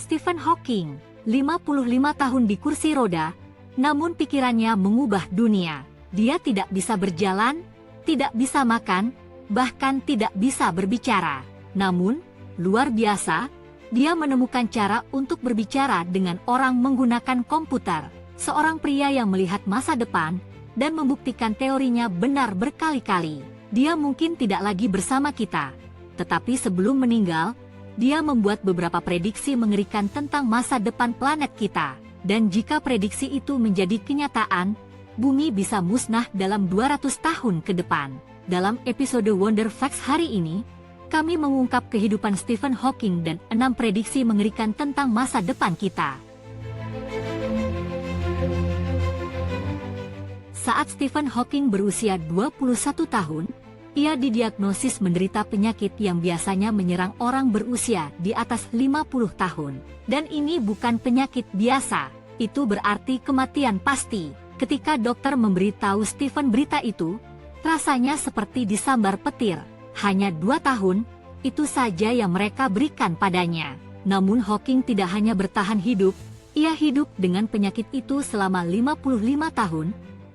Stephen Hawking, 55 tahun di kursi roda, namun pikirannya mengubah dunia. Dia tidak bisa berjalan, tidak bisa makan, bahkan tidak bisa berbicara. Namun, luar biasa, dia menemukan cara untuk berbicara dengan orang menggunakan komputer. Seorang pria yang melihat masa depan dan membuktikan teorinya benar berkali-kali. Dia mungkin tidak lagi bersama kita, tetapi sebelum meninggal, dia membuat beberapa prediksi mengerikan tentang masa depan planet kita. Dan jika prediksi itu menjadi kenyataan, bumi bisa musnah dalam 200 tahun ke depan. Dalam episode Wonder Facts hari ini, kami mengungkap kehidupan Stephen Hawking dan 6 prediksi mengerikan tentang masa depan kita. Saat Stephen Hawking berusia 21 tahun, ia didiagnosis menderita penyakit yang biasanya menyerang orang berusia di atas 50 tahun. Dan ini bukan penyakit biasa, itu berarti kematian pasti. Ketika dokter memberitahu Stephen berita itu, rasanya seperti disambar petir. Hanya 2 tahun, itu saja yang mereka berikan padanya. Namun Hawking tidak hanya bertahan hidup, ia hidup dengan penyakit itu selama 55 tahun,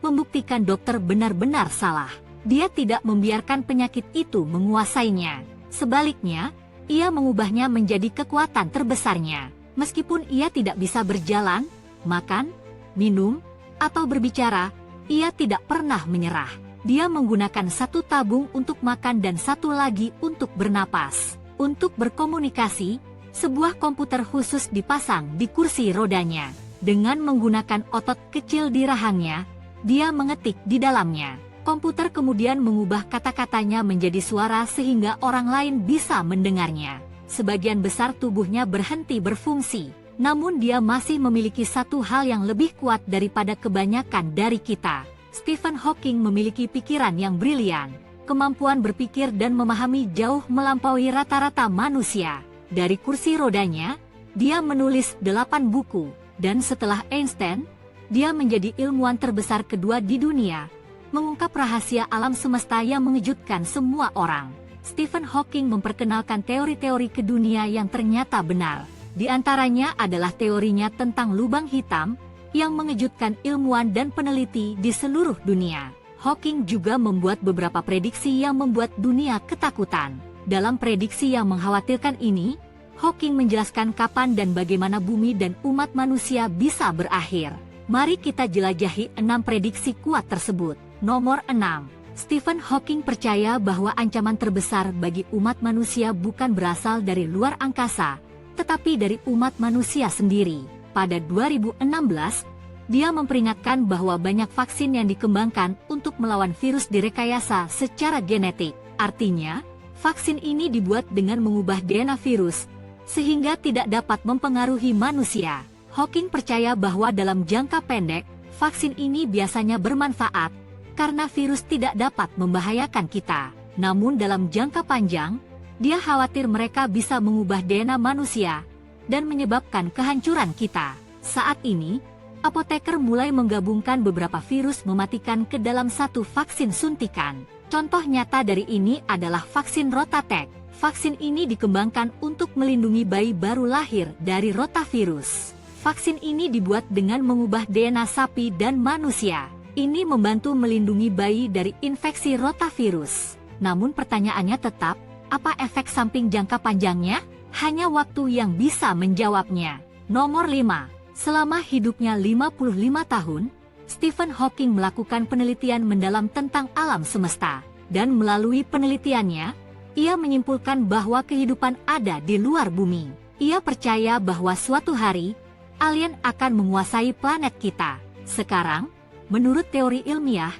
membuktikan dokter benar-benar salah. Dia tidak membiarkan penyakit itu menguasainya. Sebaliknya, ia mengubahnya menjadi kekuatan terbesarnya. Meskipun ia tidak bisa berjalan, makan, minum, atau berbicara, ia tidak pernah menyerah. Dia menggunakan satu tabung untuk makan dan satu lagi untuk bernapas. Untuk berkomunikasi, sebuah komputer khusus dipasang di kursi rodanya. Dengan menggunakan otot kecil di rahangnya, dia mengetik di dalamnya. Komputer kemudian mengubah kata-katanya menjadi suara sehingga orang lain bisa mendengarnya. Sebagian besar tubuhnya berhenti berfungsi, namun dia masih memiliki satu hal yang lebih kuat daripada kebanyakan dari kita. Stephen Hawking memiliki pikiran yang brilian, kemampuan berpikir dan memahami jauh melampaui rata-rata manusia. Dari kursi rodanya, dia menulis 8 buku, dan setelah Einstein, dia menjadi ilmuwan terbesar kedua di dunia, mengungkap rahasia alam semesta yang mengejutkan semua orang. Stephen Hawking memperkenalkan teori-teori ke dunia yang ternyata benar. Di antaranya adalah teorinya tentang lubang hitam, yang mengejutkan ilmuwan dan peneliti di seluruh dunia. Hawking juga membuat beberapa prediksi yang membuat dunia ketakutan. Dalam prediksi yang mengkhawatirkan ini, Hawking menjelaskan kapan dan bagaimana bumi dan umat manusia bisa berakhir. Mari kita jelajahi 6 prediksi kuat tersebut. Nomor 6. Stephen Hawking percaya bahwa ancaman terbesar bagi umat manusia bukan berasal dari luar angkasa, tetapi dari umat manusia sendiri. Pada 2016, dia memperingatkan bahwa banyak vaksin yang dikembangkan untuk melawan virus direkayasa secara genetik. Artinya, vaksin ini dibuat dengan mengubah DNA virus, sehingga tidak dapat mempengaruhi manusia. Hawking percaya bahwa dalam jangka pendek, vaksin ini biasanya bermanfaat, karena virus tidak dapat membahayakan kita. Namun dalam jangka panjang, dia khawatir mereka bisa mengubah DNA manusia dan menyebabkan kehancuran kita. Saat ini, apoteker mulai menggabungkan beberapa virus mematikan ke dalam satu vaksin suntikan. Contoh nyata dari ini adalah vaksin Rotatek. Vaksin ini dikembangkan untuk melindungi bayi baru lahir dari rotavirus. Vaksin ini dibuat dengan mengubah DNA sapi dan manusia. Ini membantu melindungi bayi dari infeksi rotavirus. Namun pertanyaannya tetap, apa efek samping jangka panjangnya? Hanya waktu yang bisa menjawabnya. Nomor 5. Selama hidupnya 55 tahun, Stephen Hawking melakukan penelitian mendalam tentang alam semesta. Dan melalui penelitiannya, ia menyimpulkan bahwa kehidupan ada di luar bumi. Ia percaya bahwa suatu hari, alien akan menguasai planet kita. Sekarang, menurut teori ilmiah,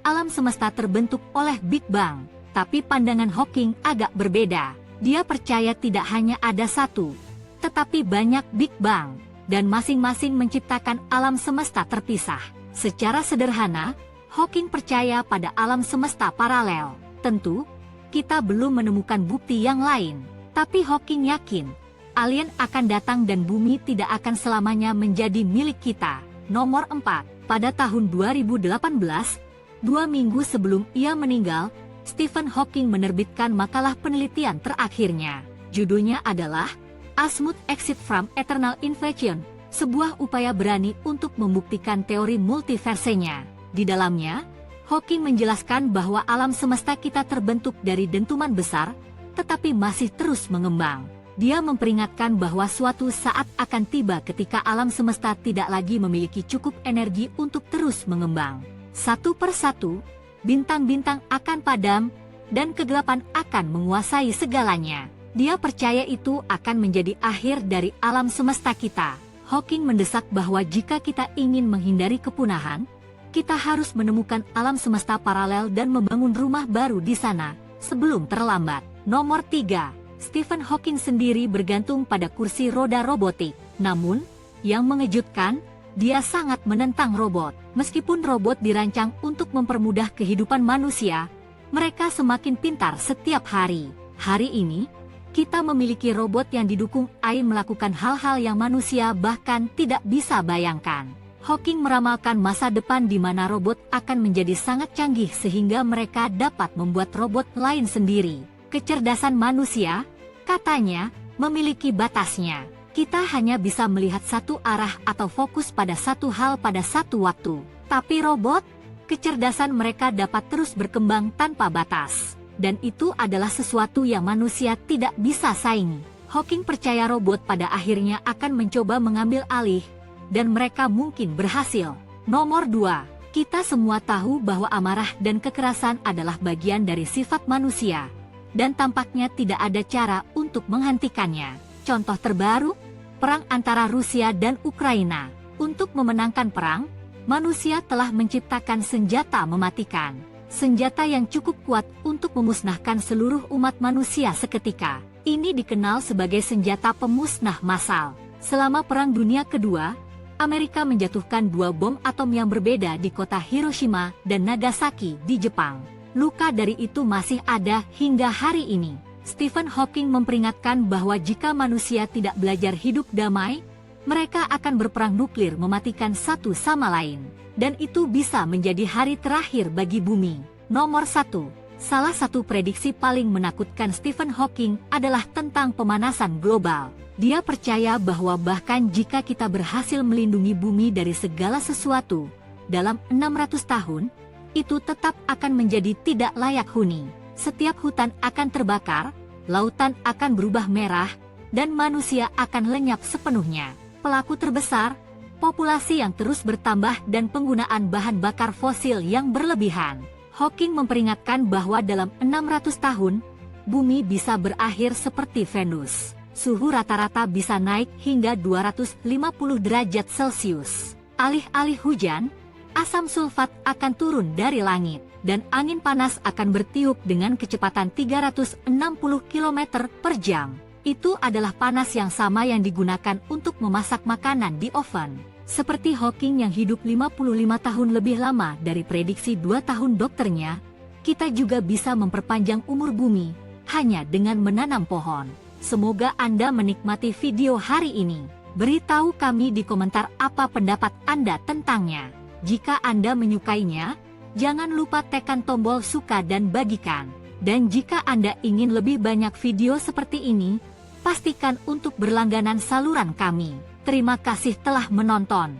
alam semesta terbentuk oleh Big Bang. Tapi pandangan Hawking agak berbeda. Dia percaya tidak hanya ada satu, tetapi banyak Big Bang, dan masing-masing menciptakan alam semesta terpisah. Secara sederhana, Hawking percaya pada alam semesta paralel. Tentu, kita belum menemukan bukti yang lain, tapi Hawking yakin, alien akan datang dan bumi tidak akan selamanya menjadi milik kita. Nomor 4. Pada tahun 2018, 2 minggu sebelum ia meninggal, Stephen Hawking menerbitkan makalah penelitian terakhirnya. Judulnya adalah A Smooth Exit from Eternal Inflation, sebuah upaya berani untuk membuktikan teori multiversenya. Di dalamnya, Hawking menjelaskan bahwa alam semesta kita terbentuk dari dentuman besar, tetapi masih terus mengembang. Dia memperingatkan bahwa suatu saat akan tiba ketika alam semesta tidak lagi memiliki cukup energi untuk terus mengembang. Satu persatu, bintang-bintang akan padam, dan kegelapan akan menguasai segalanya. Dia percaya itu akan menjadi akhir dari alam semesta kita. Hawking mendesak bahwa jika kita ingin menghindari kepunahan, kita harus menemukan alam semesta paralel dan membangun rumah baru di sana, sebelum terlambat. Nomor 3. Stephen Hawking sendiri bergantung pada kursi roda robotik. Namun, yang mengejutkan, dia sangat menentang robot. Meskipun robot dirancang untuk mempermudah kehidupan manusia, mereka semakin pintar setiap hari. Hari ini, kita memiliki robot yang didukung AI melakukan hal-hal yang manusia bahkan tidak bisa bayangkan. Hawking meramalkan masa depan di mana robot akan menjadi sangat canggih sehingga mereka dapat membuat robot lain sendiri. Kecerdasan manusia, katanya, memiliki batasnya. Kita hanya bisa melihat satu arah atau fokus pada satu hal pada satu waktu. Tapi robot, kecerdasan mereka dapat terus berkembang tanpa batas. Dan itu adalah sesuatu yang manusia tidak bisa saingi. Hawking percaya robot pada akhirnya akan mencoba mengambil alih, dan mereka mungkin berhasil. Nomor 2. Kita semua tahu bahwa amarah dan kekerasan adalah bagian dari sifat manusia, dan tampaknya tidak ada cara untuk menghentikannya. Contoh terbaru, perang antara Rusia dan Ukraina. Untuk memenangkan perang, manusia telah menciptakan senjata mematikan. Senjata yang cukup kuat untuk memusnahkan seluruh umat manusia seketika. Ini dikenal sebagai senjata pemusnah massal. Selama Perang Dunia Kedua, Amerika menjatuhkan 2 bom atom yang berbeda di kota Hiroshima dan Nagasaki di Jepang. Luka dari itu masih ada hingga hari ini. Stephen Hawking memperingatkan bahwa jika manusia tidak belajar hidup damai, mereka akan berperang nuklir mematikan satu sama lain. Dan itu bisa menjadi hari terakhir bagi bumi. Nomor 1. Salah satu prediksi paling menakutkan Stephen Hawking adalah tentang pemanasan global. Dia percaya bahwa bahkan jika kita berhasil melindungi bumi dari segala sesuatu, dalam 600 tahun, itu tetap akan menjadi tidak layak huni. Setiap hutan akan terbakar, lautan akan berubah merah, dan manusia akan lenyap sepenuhnya. Pelaku terbesar, populasi yang terus bertambah dan penggunaan bahan bakar fosil yang berlebihan. Hawking memperingatkan bahwa dalam 600 tahun, bumi bisa berakhir seperti Venus. Suhu rata-rata bisa naik hingga 250 derajat Celcius. Alih-alih hujan, asam sulfat akan turun dari langit, dan angin panas akan bertiup dengan kecepatan 360 km per jam. Itu adalah panas yang sama yang digunakan untuk memasak makanan di oven. Seperti Hawking yang hidup 55 tahun lebih lama dari prediksi 2 tahun dokternya, kita juga bisa memperpanjang umur bumi hanya dengan menanam pohon. Semoga Anda menikmati video hari ini. Beritahu kami di komentar apa pendapat Anda tentangnya. Jika Anda menyukainya, jangan lupa tekan tombol suka dan bagikan. Dan jika Anda ingin lebih banyak video seperti ini, pastikan untuk berlangganan saluran kami. Terima kasih telah menonton.